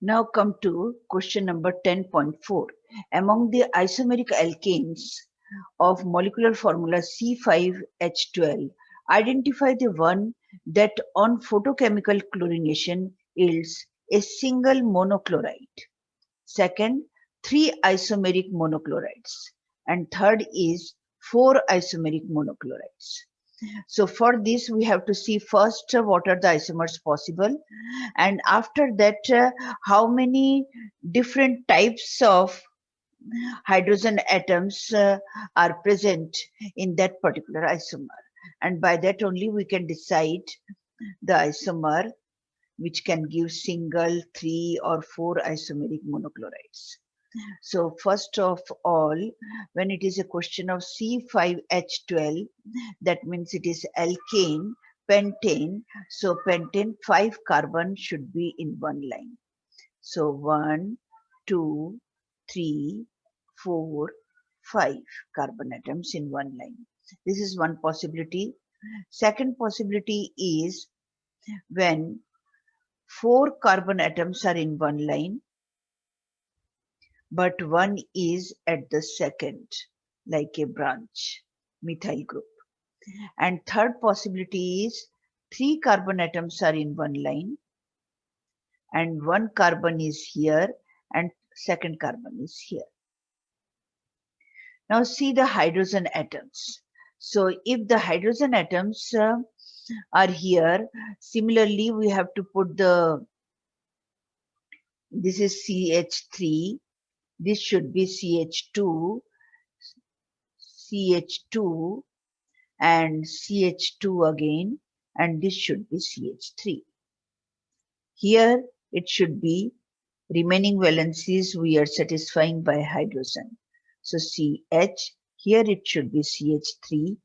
Now come to question number 10.4. Among the isomeric alkanes of molecular formula C5H12, identify the one that on photochemical chlorination yields a single monochloride. Second, 3 isomeric monochlorides. And third is 4 isomeric monochlorides. So for this, we have to see first what are the isomers possible, and after that, how many different types of hydrogen atoms are present in that particular isomer. And by that only we can decide the isomer which can give single, 3 or 4 isomeric monochlorides. So first of all, when it is a question of C5H12, that means it is alkane, pentane. So pentane 5 carbon should be in one line. So 1, 2, 3, 4, 5 carbon atoms in one line. This is one possibility. Second possibility is when 4 carbon atoms are in one line, but one is at the second, like a branch, methyl group. And third possibility is 3 carbon atoms are in one line, and 1 carbon is here and second carbon is here. Now see the hydrogen atoms. So if the hydrogen atoms are here, similarly we have to put this is CH3, this should be CH2, CH2 and CH2 again, and this should be CH3. Here it should be remaining valencies we are satisfying by hydrogen. So CH, here it should be CH3,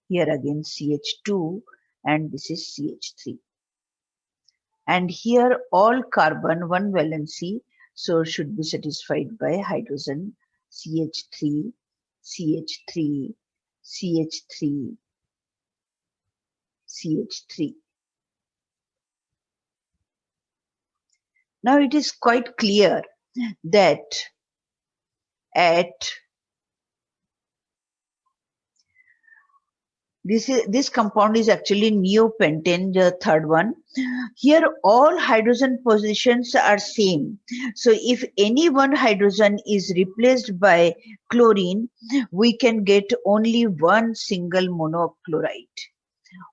here again CH2, and this is CH3. And here all carbon, one valency, so should be satisfied by hydrogen, CH3, CH3, CH3, CH3. Now it is quite clear that at this compound is actually neopentane, the third one. Here all hydrogen positions are same. So if any one hydrogen is replaced by chlorine, we can get only one single monochloride.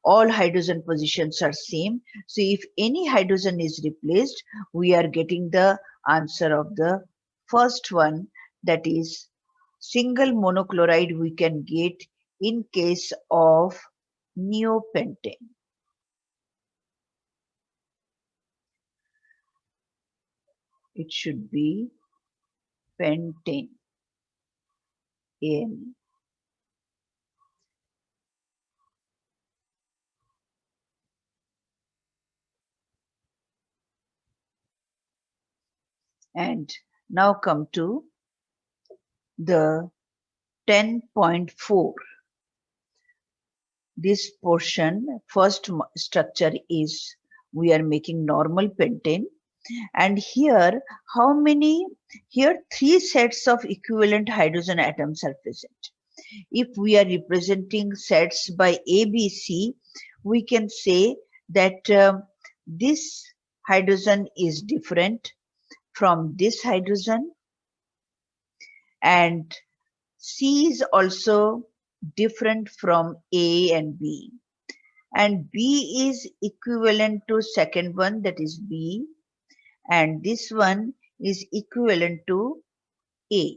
All hydrogen positions are same. So if any hydrogen is replaced, we are getting the answer of the first one, that is single monochloride we can get in case of neopentane. It should be pentane, ANE. And now come to the 10.4. This portion, first structure is we are making normal pentane, and here how many, here 3 sets of equivalent hydrogen atoms are present. If we are representing sets by ABC, we can say that this hydrogen is different from this hydrogen, and C is also different from A and B, and B is equivalent to second one, that is B, and this one is equivalent to A.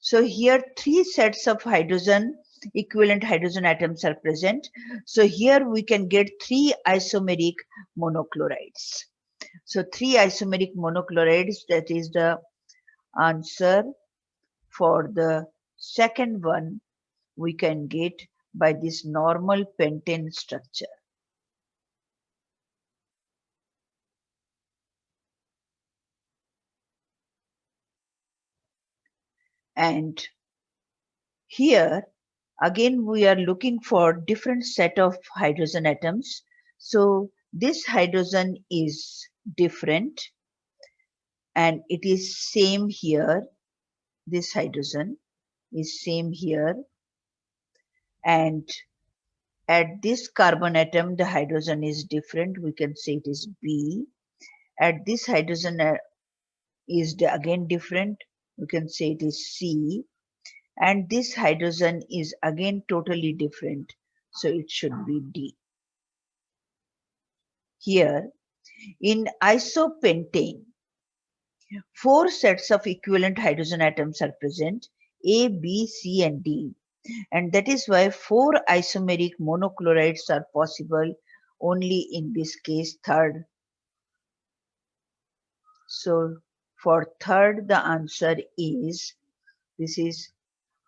So here 3 sets of hydrogen, equivalent hydrogen atoms are present. So here we can get 3 isomeric monochlorides. So 3 isomeric monochlorides, that is the answer for the second one we can get by this normal pentane structure. And here again we are looking for different set of hydrogen atoms. So this hydrogen is different, and it is same here. This hydrogen is same here, and at this carbon atom the hydrogen is different. We can say it is B. At this hydrogen is again different. We can say it is C. And this hydrogen is again totally different. So it should be D. Here in isopentane, 4 sets of equivalent hydrogen atoms are present, A, B, C and D. And that is why 4 isomeric monochlorides are possible only in this case third. So for third the answer is, this is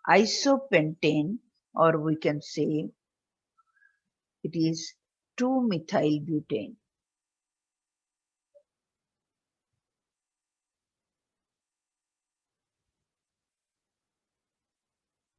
isopentane, or we can say it is 2-methyl butane.